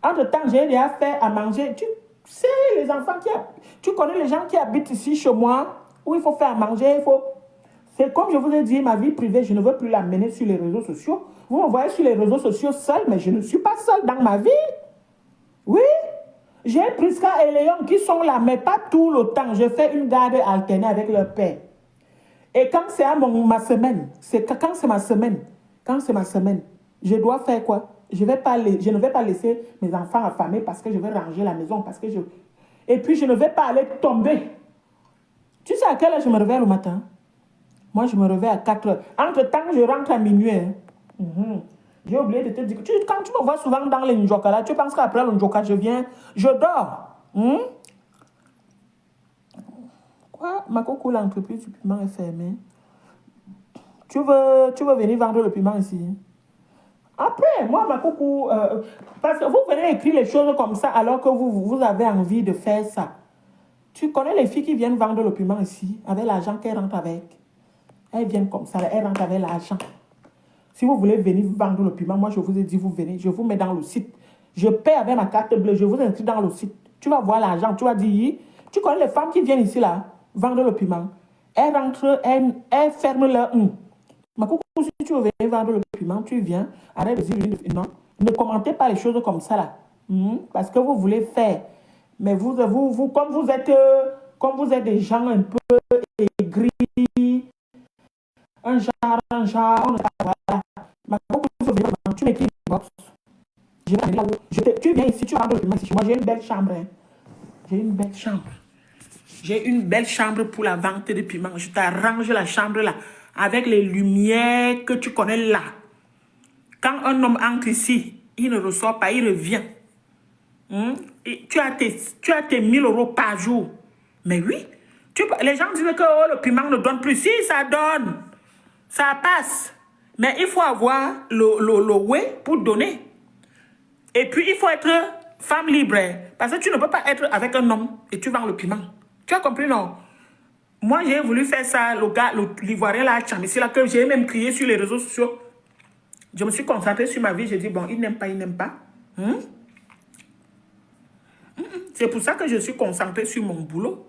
Entre-temps, j'ai déjà fait à manger. Tu sais, les enfants tu connais les gens qui habitent ici chez moi, où il faut faire à manger, il faut... C'est comme je vous ai dit, ma vie privée, je ne veux plus la mener sur les réseaux sociaux. Vous me voyez sur les réseaux sociaux seule, mais je ne suis pas seule dans ma vie. Oui. J'ai Prisca et Léon qui sont là, mais pas tout le temps. Je fais une garde alternée avec leur père. Et quand c'est ma semaine, quand c'est ma semaine, je dois faire quoi? Je ne vais pas laisser mes enfants affamés parce que je vais ranger la maison, et puis je ne vais pas aller tomber. Tu sais à quelle heure je me réveille le matin? Moi, je me réveille à 4 heures. Entre-temps, je rentre à minuit. J'ai oublié de te dire que quand tu me vois souvent dans les njoka là, tu penses qu'après le njoka, je dors. Quoi? Ma coco, l'entreprise du piment est fermée. Tu veux venir vendre le piment ici? Après, moi, ma coucou, parce que vous venez écrire les choses comme ça alors que vous avez envie de faire ça. Tu connais les filles qui viennent vendre le piment ici, avec l'argent qu'elles rentrent avec. Elles viennent comme ça, elles rentrent avec l'argent. Si vous voulez venir vendre le piment, moi, je vous ai dit, vous venez, je vous mets dans le site. Je paie avec ma carte bleue, je vous inscris dans le site. Tu vas voir l'argent, tu vas dire, tu connais les femmes qui viennent ici, là, vendre le piment. Elles rentrent, elles ferment leur... Ma coucou, si tu veux venir vendre le piment, tu viens, arrête de dire non. Ne commentez pas les choses comme ça là. Parce que vous voulez faire. Mais comme vous êtes des gens un peu aigris, un genre, on ne sait pas, voilà. Ma coucou, tu m'écris une box. Tu viens ici, tu rentres le piment ici. Moi, j'ai une belle chambre. J'ai une belle chambre. J'ai une belle chambre pour la vente de piment. Je t'arrange la chambre là, avec les lumières que tu connais là. Quand un homme entre ici, il ne ressort pas, il revient. Et tu as tes 1000 euros par jour. Mais oui, les gens disent que oh, le piment ne donne plus. Si, ça donne. Ça passe. Mais il faut avoir le way pour donner. Et puis, il faut être femme libre. Parce que tu ne peux pas être avec un homme et tu vends le piment. Tu as compris, non? Moi, j'ai voulu faire ça, le gars, l'Ivoirien là, c'est là que j'ai même crié sur les réseaux sociaux. Je me suis concentrée sur ma vie, j'ai dit, bon, il n'aime pas, il n'aime pas. C'est pour ça que je suis concentrée sur mon boulot.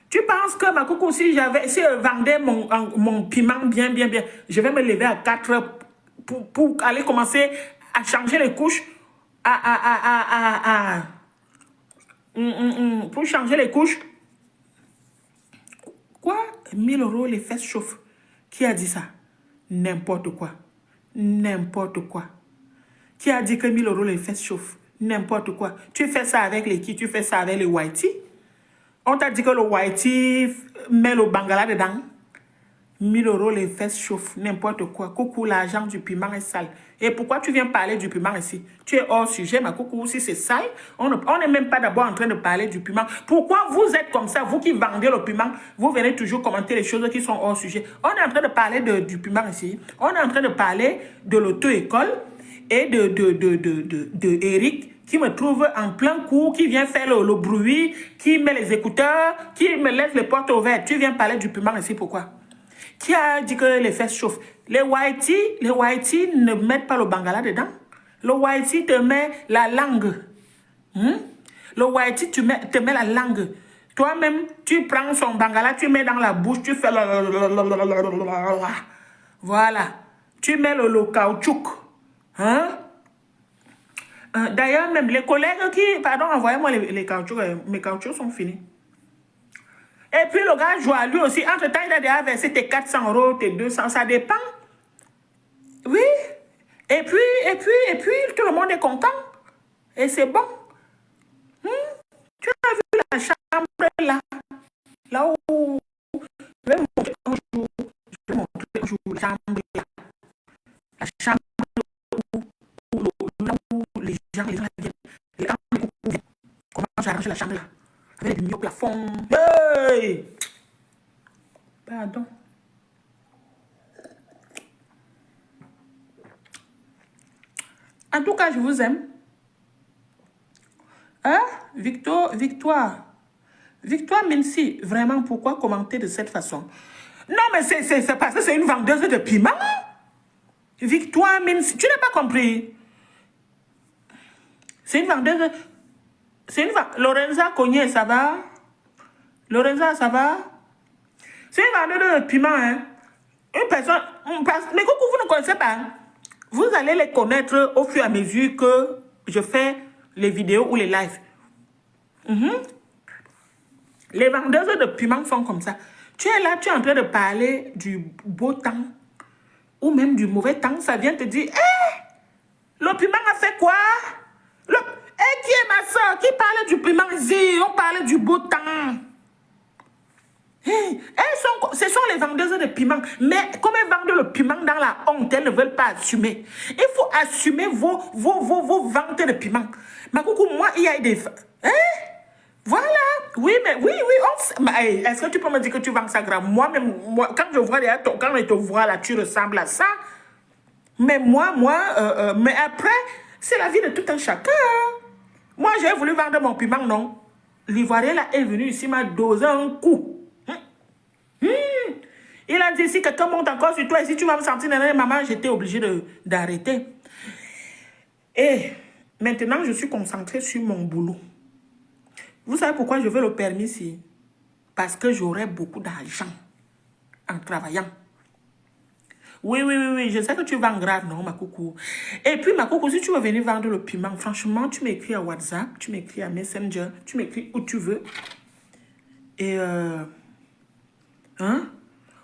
Tu penses que, ma coucou, si je vendais mon piment bien, je vais me lever à 4 heures pour aller commencer à changer les couches, pour changer les couches. Quoi? 1000 euros, les fesses chauffent. Qui a dit ça? N'importe quoi. N'importe quoi. Qui a dit que 1000 euros, les fesses chauffent? N'importe quoi. Tu fais ça avec les qui? Tu fais ça avec les whitey? On t'a dit que le whitey met le bangala dedans? 1000 euros, les fesses chauffent. N'importe quoi. Coucou, l'argent du piment est sale. Et pourquoi tu viens parler du piment ici? Tu es hors sujet, ma coucou. Si c'est sale, on n'est même pas d'abord en train de parler du piment. Pourquoi vous êtes comme ça? Vous qui vendez le piment, vous venez toujours commenter les choses qui sont hors sujet. On est en train de parler du piment ici. On est en train de parler de l'auto-école et de Eric qui me trouve en plein cours, qui vient faire le bruit, qui met les écouteurs, qui me laisse les portes ouvertes. Tu viens parler du piment ici, pourquoi? Qui a dit que les fesses chauffent? Les whitey ne mettent pas le bangala dedans. Le whitey te met la langue. Le whitey te met la langue. Toi-même, tu prends son bangala, tu mets dans la bouche, tu fais voilà. Tu mets le caoutchouc. D'ailleurs, même les collègues qui... Pardon, envoyez-moi les caoutchoucs. Mes caoutchoucs sont finis. Et puis le gars joue à lui aussi. Entre-temps, il a déjà versé tes 400 euros, tes 200, ça dépend. Oui. Et puis, tout le monde est content. Et c'est bon. Tu as vu la chambre là? Là où... Je vais montrer un jour la chambre là. La chambre où les gens viennent. Comment j'arrange la chambre là? Avec les lumières au plafond. Hey! Pardon. En tout cas, je vous aime. Hein? Victoire. Victoire Mensi, vraiment, pourquoi commenter de cette façon? Non, mais c'est parce que c'est une vendeuse de piment. Victoire Mensi, tu n'as pas compris. C'est une vendeuse. Lorenza Cogné, ça va? Lorenza, ça va? C'est une vendeuse de piment, hein? Une personne. Mais coucou, vous ne connaissez pas. Hein? Vous allez les connaître au fur et à mesure que je fais les vidéos ou les lives. Les vendeuses de piment sont comme ça. Tu es là, tu es en train de parler du beau temps ou même du mauvais temps. Ça vient te dire, hé, le piment a fait quoi? Qui est ma soeur qui parle du piment ici? On parle du beau temps. Ce sont les vendeuses de piment. Mais comme elles vendent le piment dans la honte, elles ne veulent pas assumer. Il faut assumer vos ventes de piment. Ma coucou, moi, il y a des... Voilà. Oui, mais oui. Est-ce que tu peux me dire que tu vends ça grave? Moi, quand je vois quand je te vois là, tu ressembles à ça. Mais mais après, c'est la vie de tout un chacun. Moi, j'ai voulu vendre mon piment, non. L'Ivoirien là est venu ici, m'a dosé un coup. Il a dit, si quelqu'un monte encore sur toi, et si tu vas me sentir, maman, j'étais obligée d'arrêter. Et maintenant, je suis concentrée sur mon boulot. Vous savez pourquoi je veux le permis ici? Parce que j'aurai beaucoup d'argent en travaillant. Oui, je sais que tu vends grave, non, ma coucou. Et puis, ma coucou, si tu veux venir vendre le piment, franchement, tu m'écris à WhatsApp, tu m'écris à Messenger, tu m'écris où tu veux. Et,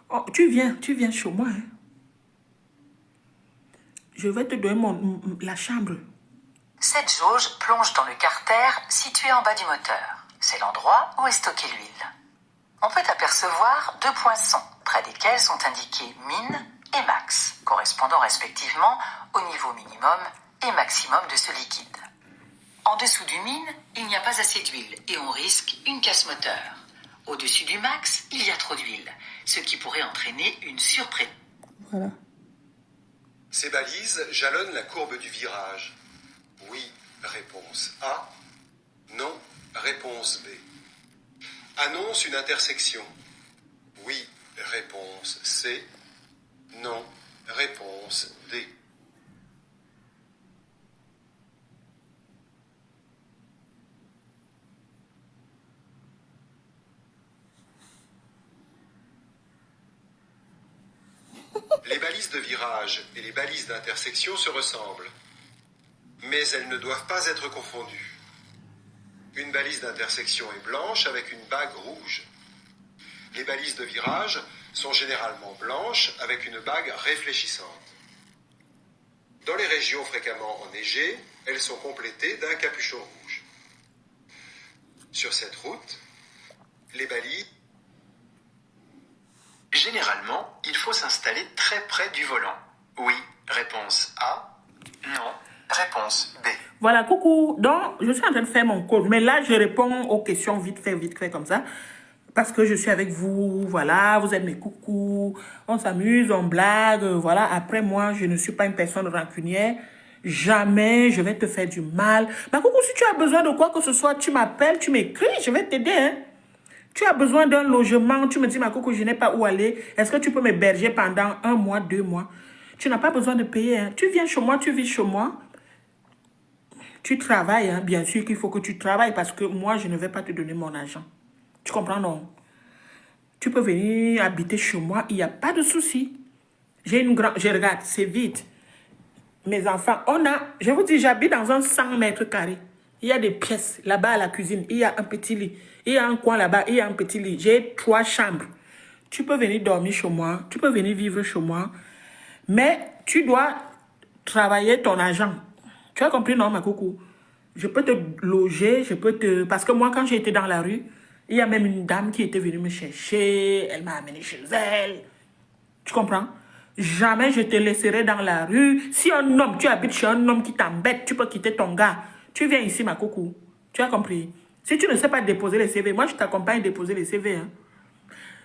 oh, tu viens chez moi, hein. Je vais te donner la chambre. Cette jauge plonge dans le carter situé en bas du moteur. C'est l'endroit où est stockée l'huile. On peut apercevoir deux poinçons, près desquels sont indiqués min et max, correspondant respectivement au niveau minimum et maximum de ce liquide. En dessous du min, il n'y a pas assez d'huile et on risque une casse moteur. Au-dessus du max, il y a trop d'huile, ce qui pourrait entraîner une surpression. Voilà. Ces balises jalonnent la courbe du virage. Oui, réponse A. Non, réponse B. Annonce une intersection. Oui, réponse C. Non, réponse D. Les balises de virage et les balises d'intersection se ressemblent, mais elles ne doivent pas être confondues. Une balise d'intersection est blanche avec une bague rouge. Les balises de virage sont généralement blanches avec une bague réfléchissante. Dans les régions fréquemment enneigées, elles sont complétées d'un capuchon rouge. Sur cette route, les balises... Généralement, il faut s'installer très près du volant. Oui, réponse A. Non, réponse B. Voilà, coucou. Donc, je suis en train de faire mon code. Mais là, je réponds aux questions vite fait, comme ça. Parce que je suis avec vous, voilà, vous êtes mes coucous. On s'amuse, on blague, voilà. Après, moi, je ne suis pas une personne rancunière. Jamais je vais te faire du mal. Mais coucou, si tu as besoin de quoi que ce soit, tu m'appelles, tu m'écris, je vais t'aider, hein. Tu as besoin d'un logement, tu me dis, ma coucou, je n'ai pas où aller. Est-ce que tu peux m'héberger pendant 1 mois, 2 mois? Tu n'as pas besoin de payer, hein. Tu viens chez moi, tu vis chez moi. Tu travailles, hein. Bien sûr qu'il faut que tu travailles parce que moi, je ne vais pas te donner mon argent. Tu comprends, non? Tu peux venir habiter chez moi, il n'y a pas de souci. J'ai une grande... Je regarde, c'est vide. Mes enfants, je vous dis, j'habite dans un 100 mètres carrés. Il y a des pièces là-bas à la cuisine. Il y a un petit lit. Il y a un coin là-bas. Il y a un petit lit. J'ai 3 chambres. Tu peux venir dormir chez moi. Tu peux venir vivre chez moi. Mais tu dois travailler ton argent. Tu as compris, non, ma coucou? Je peux te loger. Parce que moi, quand j'étais dans la rue, il y a même une dame qui était venue me chercher. Elle m'a amené chez elle. Tu comprends? Jamais je te laisserai dans la rue. Si un homme, tu habites chez un homme qui t'embête, tu peux quitter ton gars. Tu viens ici, ma coucou. Tu as compris? Si tu ne sais pas déposer les CV, moi, je t'accompagne à déposer les CV. Hein.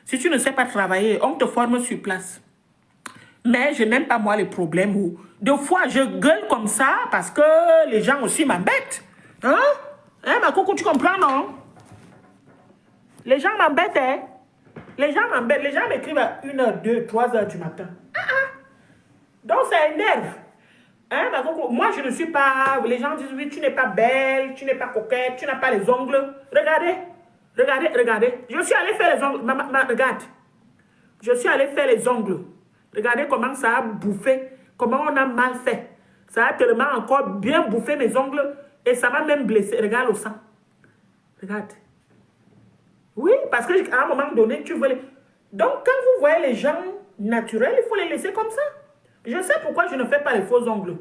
Si tu ne sais pas travailler, on te forme sur place. Mais je n'aime pas, moi, les problèmes où... Des fois, je gueule comme ça parce que les gens aussi m'embêtent. Hein? Hein, ma coucou, tu comprends, non? Les gens m'embêtent, hein? Les gens m'embêtent. Les gens m'écrivent à 1h, 2, 3h du matin. Donc, ça énerve. Hein, ma coco? Moi, je ne suis pas... Les gens disent, oui, tu n'es pas belle, tu n'es pas coquette, tu n'as pas les ongles. Regardez, regardez, regardez. Je suis allée faire les ongles. Regarde. Je suis allée faire les ongles. Regardez comment ça a bouffé. Comment on a mal fait. Ça a tellement encore bien bouffé mes ongles. Et ça m'a même blessé. Regarde le sang. Regarde. Oui, parce qu'à un moment donné, tu veux les... Donc, quand vous voyez les gens naturels, il faut les laisser comme ça. Je sais pourquoi je ne fais pas les faux ongles.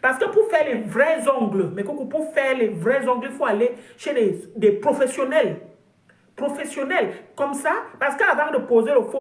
Parce que pour faire les vrais ongles, mais pour faire les vrais ongles, il faut aller chez des professionnels. Professionnels. Comme ça, parce qu'avant de poser le faux